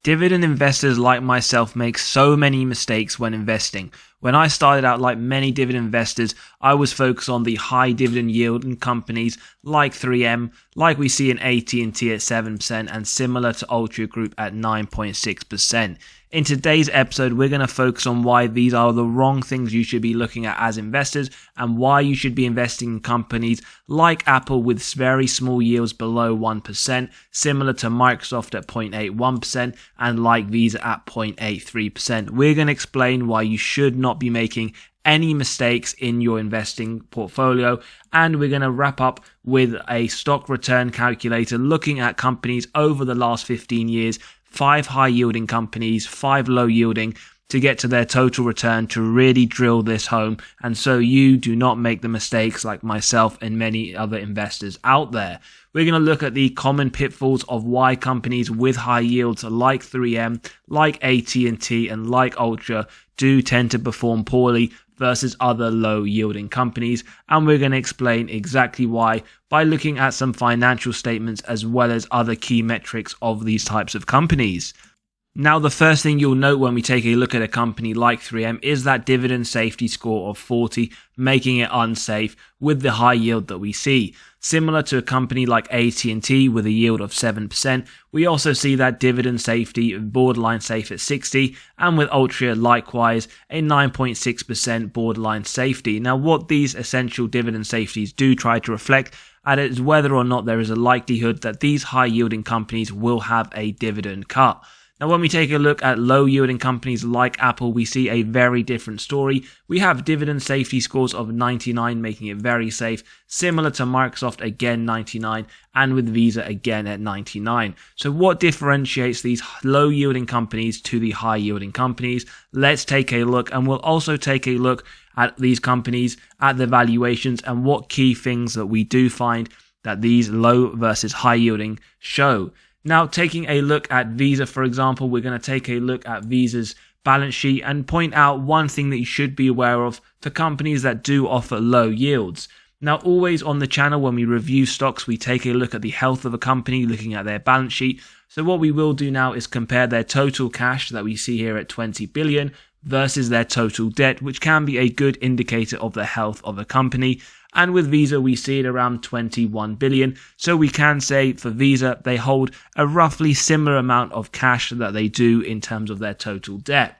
Dividend investors like myself make so many mistakes when investing. When I started out, like many dividend investors, I was focused on the high dividend yield in companies like 3M, like we see in AT&T at 7% and similar to Ultra Group at 9.6%. In today's episode, we're going to focus on why these are the wrong things you should be looking at as investors and why you should be investing in companies like Apple with very small yields below 1%, similar to Microsoft at 0.81% and like Visa at 0.83%. We're going to explain why you should not be making any mistakes in your investing portfolio, and we're going to wrap up with a stock return calculator looking at companies over the last 15 years, 5 high yielding companies, 5 low yielding, to get to their total return to really drill this home, and so you do not make the mistakes like myself and many other investors out there. We're going to look at the common pitfalls of why companies with high yields like 3M, like AT&T and like Ultra do tend to perform poorly versus other low yielding companies, and we're going to explain exactly why by looking at some financial statements as well as other key metrics of these types of companies. Now, the first thing you'll note when we take a look at a company like 3M is that dividend safety score of 40, making it unsafe with the high yield that we see. Similar to a company like AT&T with a yield of 7%, we also see that dividend safety borderline safe at 60, and with Ultra likewise a 9.6% borderline safety. Now, what these essential dividend safeties do try to reflect is whether or not there is a likelihood that these high yielding companies will have a dividend cut. Now, when we take a look at low yielding companies like Apple, we see a very different story. We have dividend safety scores of 99, making it very safe, similar to Microsoft, again 99, and with Visa again at 99. So what differentiates these low yielding companies to the high yielding companies? Let's take a look, and we'll also take a look at these companies, at the valuations, and what key things that we do find that these low versus high yielding show. Now, taking a look at Visa, for example, we're going to take a look at Visa's balance sheet and point out one thing that you should be aware of for companies that do offer low yields. Now, always on the channel, when we review stocks, we take a look at the health of a company, looking at their balance sheet. So what we will do now is compare their total cash that we see here at 20 billion versus their total debt, which can be a good indicator of the health of a company. And with Visa, we see it around 21 billion. So we can say for Visa, they hold a roughly similar amount of cash that they do in terms of their total debt.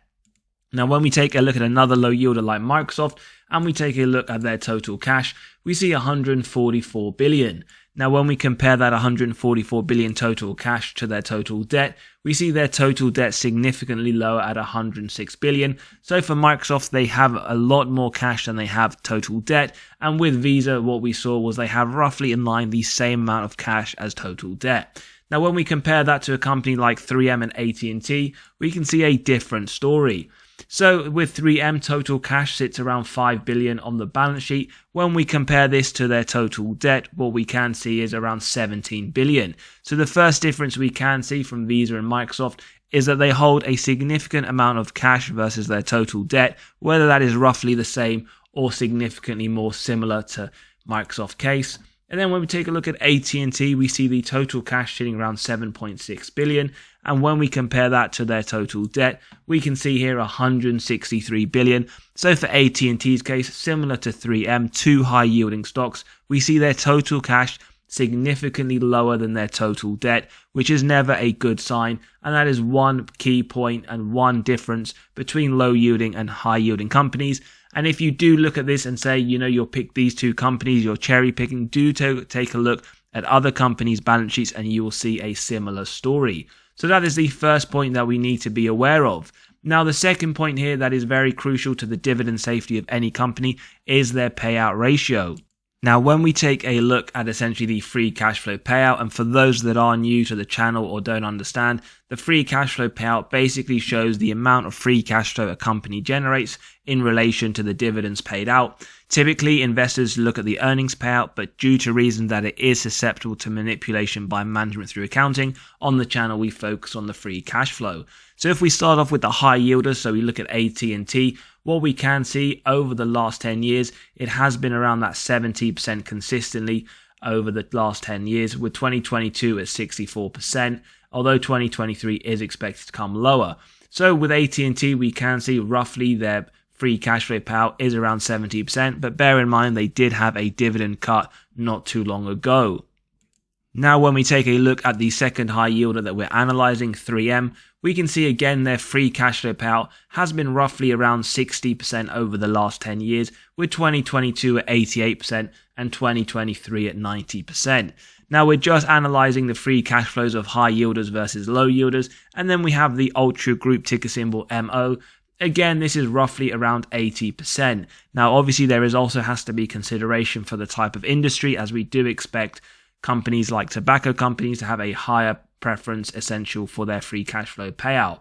Now, when we take a look at another low yielder like Microsoft, and we take a look at their total cash, we see 144 billion. Now, when we compare that 144 billion total cash to their total debt, we see their total debt significantly lower at 106 billion. So for Microsoft, they have a lot more cash than they have total debt. And with Visa, what we saw was they have roughly in line the same amount of cash as total debt. Now, when we compare that to a company like 3M and AT&T, we can see a different story. So with 3M, total cash sits around 5 billion on the balance sheet. When we compare this to their total debt, what we can see is around 17 billion. So the first difference we can see from Visa and Microsoft is that they hold a significant amount of cash versus their total debt, whether that is roughly the same or significantly more similar to Microsoft case. And then when we take a look at AT&T, we see the total cash sitting around 7.6 billion. And when we compare that to their total debt, we can see here 163 billion. So for AT&T's case, similar to 3M, two high yielding stocks, we see their total cash significantly lower than their total debt, which is never a good sign. And that is one key point and one difference between low yielding and high yielding companies. And if you do look at this and say, you'll pick these two companies, you're cherry picking, do take a look at other companies' balance sheets and you will see a similar story. So that is the first point that we need to be aware of. Now, the second point here that is very crucial to the dividend safety of any company is their payout ratio. Now, when we take a look at essentially the free cash flow payout, and for those that are new to the channel or don't understand, the free cash flow payout basically shows the amount of free cash flow a company generates in relation to the dividends paid out. Typically, investors look at the earnings payout, but due to reasons that it is susceptible to manipulation by management through accounting, on the channel we focus on the free cash flow. So if we start off with the high yielders, so we look at AT&T, what we can see over the last 10 years, it has been around that 70% consistently over the last 10 years, with 2022 at 64%. although 2023 is expected to come lower. So with AT&T, we can see roughly their free cash flow payout is around 70%, but bear in mind they did have a dividend cut not too long ago. Now when we take a look at the second high yielder that we're analysing, 3M, we can see again their free cash flow payout has been roughly around 60% over the last 10 years, with 2022 at 88% and 2023 at 90%. Now we're just analysing the free cash flows of high yielders versus low yielders, and then we have the Ultra Group ticker symbol MO. Again, this is roughly around 80%. Now obviously there also has to be consideration for the type of industry, as we do expect companies like tobacco companies to have a higher preference essential for their free cash flow payout.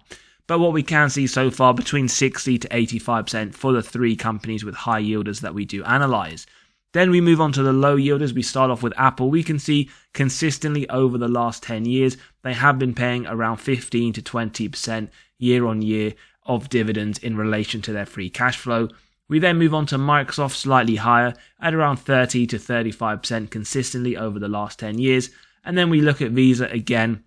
But what we can see so far, between 60 to 85% for the three companies with high yielders that we do analyze. Then we move on to the low yielders. We start off with Apple. We can see consistently over the last 10 years, they have been paying around 15 to 20% year on year of dividends in relation to their free cash flow. We then move on to Microsoft, slightly higher at around 30 to 35% consistently over the last 10 years. And then we look at Visa again,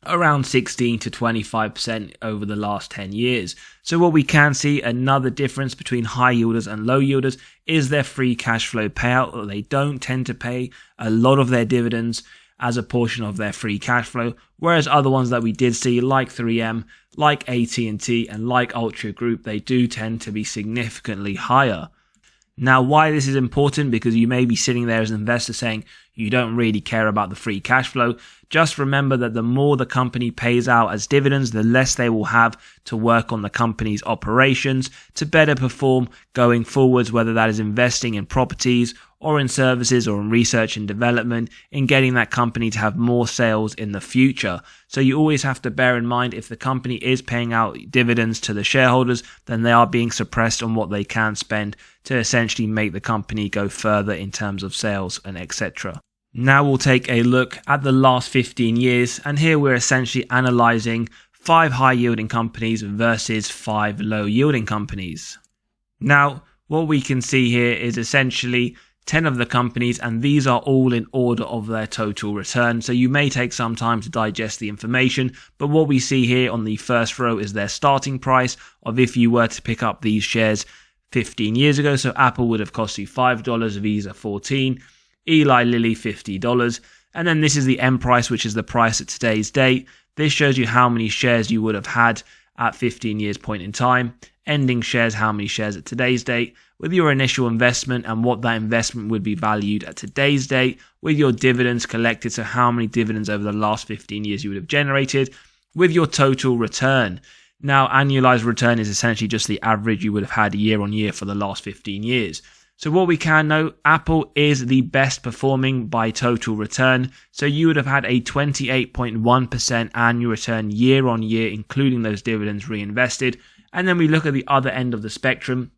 around 16 to 25% over the last 10 years. So what we can see, another difference between high yielders and low yielders, is their free cash flow payout. They don't tend to pay a lot of their dividends as a portion of their free cash flow, whereas other ones that we did see, like 3M, like AT&T, and like Ultra Group, they do tend to be significantly higher. Now, why this is important, because you may be sitting there as an investor saying you don't really care about the free cash flow. Just remember that the more the company pays out as dividends, the less they will have to work on the company's operations to better perform going forwards, whether that is investing in properties or in services or in research and development, in getting that company to have more sales in the future. So you always have to bear in mind, if the company is paying out dividends to the shareholders, then they are being suppressed on what they can spend to essentially make the company go further in terms of sales and etc. Now we'll take a look at the last 15 years, and here we're essentially analysing 5 high yielding companies versus 5 low yielding companies. Now what we can see here is essentially 10 of the companies, and these are all in order of their total return. So you may take some time to digest the information, but what we see here on the first row is their starting price of if you were to pick up these shares 15 years ago. So Apple would have cost you $5, Visa $14, Eli Lilly $50, and then this is the end price, which is the price at today's date. This shows you how many shares you would have had at 15 years point in time, ending shares, how many shares at today's date, with your initial investment and what that investment would be valued at today's date, with your dividends collected, so how many dividends over the last 15 years you would have generated, with your total return. Now, annualized return is essentially just the average you would have had year on year for the last 15 years. So what we can know, Apple is the best performing by total return. So you would have had a 28.1% annual return year on year, including those dividends reinvested. And then we look at the other end of the spectrum.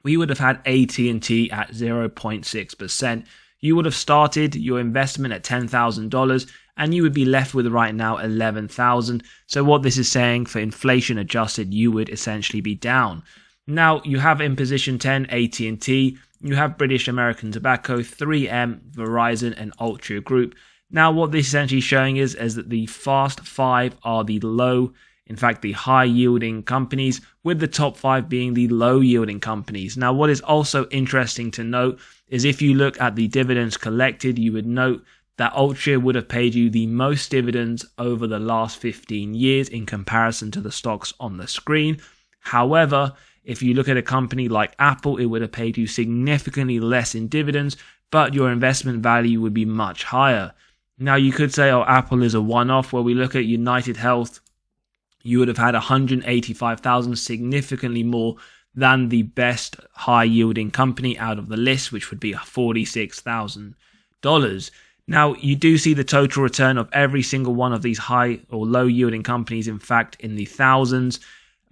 We would have had AT&T at 0.6%. You would have started your investment at $10,000 and you would be left with right now $11,000. So what this is saying, for inflation adjusted, you would essentially be down. Now you have in position 10 AT&T, you have British American Tobacco, 3M, Verizon, and Ultra Group. Now what this is essentially showing is that the Fast 5 are the low, in fact the high yielding companies, with the top 5 being the low yielding companies. Now what is also interesting to note is if you look at the dividends collected, you would note that Ultra would have paid you the most dividends over the last 15 years in comparison to the stocks on the screen. However, if you look at a company like Apple, it would have paid you significantly less in dividends, but your investment value would be much higher. Now you could say, oh, Apple is a one-off. Where we look at United Health, you would have had $185,000, significantly more than the best high yielding company out of the list, which would be $46,000. Now you do see the total return of every single one of these high or low yielding companies, in fact, in the thousands.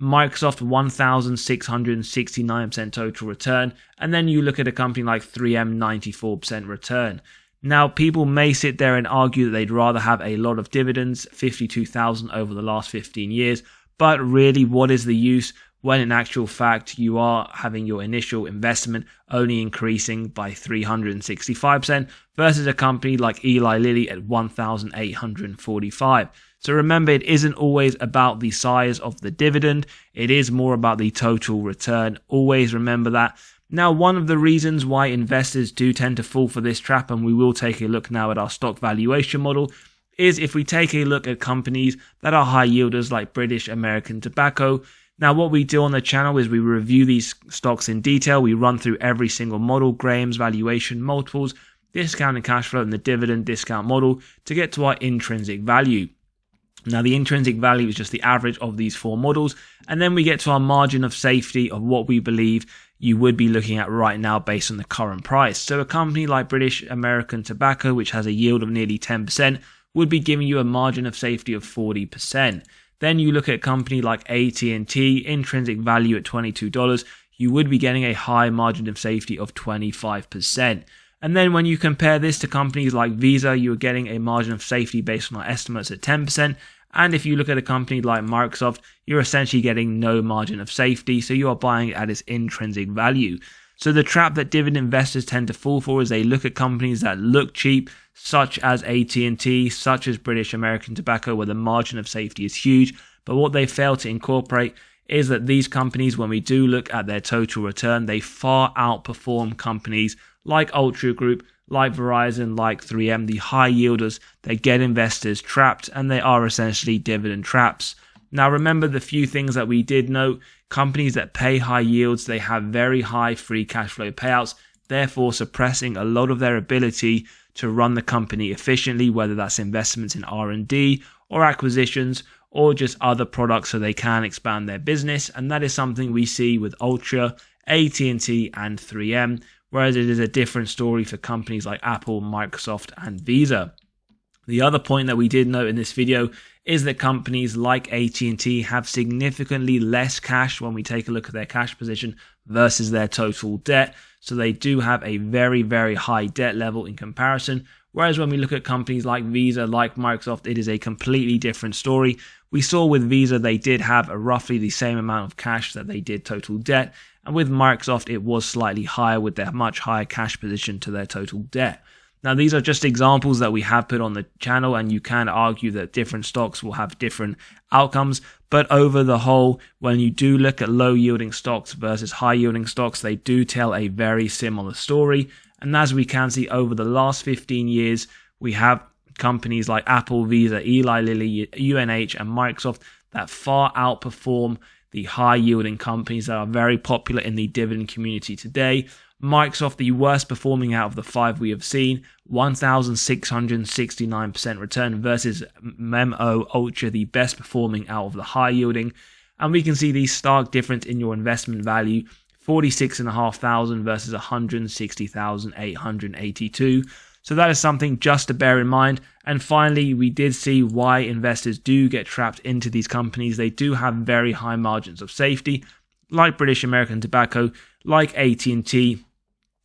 Microsoft 1,669% total return, and then you look at a company like 3M, 94% return. Now people may sit there and argue that they'd rather have a lot of dividends, 52,000 over the last 15 years, but really what is the use when in actual fact you are having your initial investment only increasing by 365% versus a company like Eli Lilly at 1,845. So remember, it isn't always about the size of the dividend. It is more about the total return. Always remember that. Now, one of the reasons why investors do tend to fall for this trap, and we will take a look now at our stock valuation model, is if we take a look at companies that are high yielders like British American Tobacco. Now, what we do on the channel is we review these stocks in detail. We run through every single model, Graham's valuation, multiples, discounted cash flow, and the dividend discount model to get to our intrinsic value. Now, the intrinsic value is just the average of these four models. And then we get to our margin of safety of what we believe you would be looking at right now based on the current price. So a company like British American Tobacco, which has a yield of nearly 10%, would be giving you a margin of safety of 40%. Then you look at a company like AT&T, intrinsic value at $22, you would be getting a high margin of safety of 25%. And then when you compare this to companies like Visa, you're getting a margin of safety based on our estimates at 10%. And if you look at a company like Microsoft, you're essentially getting no margin of safety, so you are buying it at its intrinsic value. So the trap that dividend investors tend to fall for is they look at companies that look cheap, such as AT&T, such as British American Tobacco, where the margin of safety is huge. But what they fail to incorporate is that these companies, when we do look at their total return, they far outperform companies like Ultra Group, like Verizon, like 3M, the high yielders. They get investors trapped, and they are essentially dividend traps. Now, remember the few things that we did note. Companies that pay high yields, they have very high free cash flow payouts, therefore suppressing a lot of their ability to run the company efficiently, whether that's investments in R&D or acquisitions or just other products so they can expand their business. And that is something we see with Ultra, AT&T, and 3M, whereas it is a different story for companies like Apple, Microsoft, and Visa. The other point that we did note in this video is that companies like AT&T have significantly less cash when we take a look at their cash position versus their total debt. So they do have a very, very high debt level in comparison. Whereas when we look at companies like Visa, like Microsoft, it is a completely different story. We saw with Visa, they did have a roughly the same amount of cash that they did total debt. And with Microsoft, it was slightly higher with their much higher cash position to their total debt. Now, these are just examples that we have put on the channel, and you can argue that different stocks will have different outcomes. But over the whole, when you do look at low yielding stocks versus high yielding stocks, they do tell a very similar story. And as we can see over the last 15 years, we have companies like Apple, Visa, Eli Lilly, UNH, and Microsoft that far outperform the high yielding companies that are very popular in the dividend community today. Microsoft, the worst performing out of the five we have seen, 1,669% return versus MMO Ultra, the best performing out of the high yielding. And we can see the stark difference in your investment value, 46,500 versus 160,882. So that is something just to bear in mind. And finally, we did see why investors do get trapped into these companies. They do have very high margins of safety, like British American Tobacco, like AT&T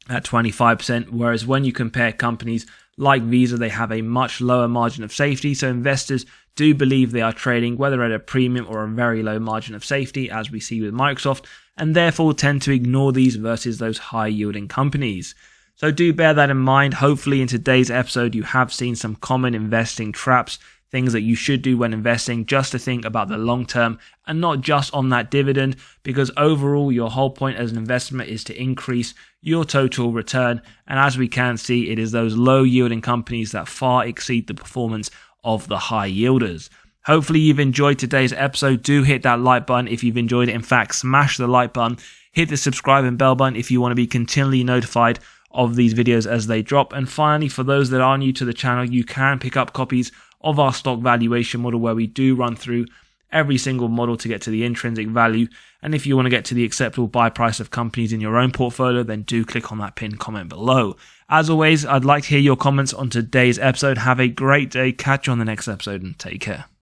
at 25%, whereas when you compare companies like Visa, they have a much lower margin of safety. So investors do believe they are trading whether at a premium or a very low margin of safety, as we see with Microsoft, and therefore tend to ignore these versus those high yielding companies. So do bear that in mind. Hopefully in today's episode, you have seen some common investing traps, things that you should do when investing, just to think about the long term and not just on that dividend, because overall your whole point as an investment is to increase your total return. And as we can see, it is those low yielding companies that far exceed the performance of the high yielders. Hopefully you've enjoyed today's episode. Do hit that like button if you've enjoyed it. In fact, smash the like button. Hit the subscribe and bell button if you want to be continually notified of these videos as they drop. And finally, for those that are new to the channel, you can pick up copies of our stock valuation model, where we do run through every single model to get to the intrinsic value. And if you want to get to the acceptable buy price of companies in your own portfolio, then do click on that pinned comment below. As always, I'd like to hear your comments on today's episode. Have a great day. Catch you on the next episode and take care.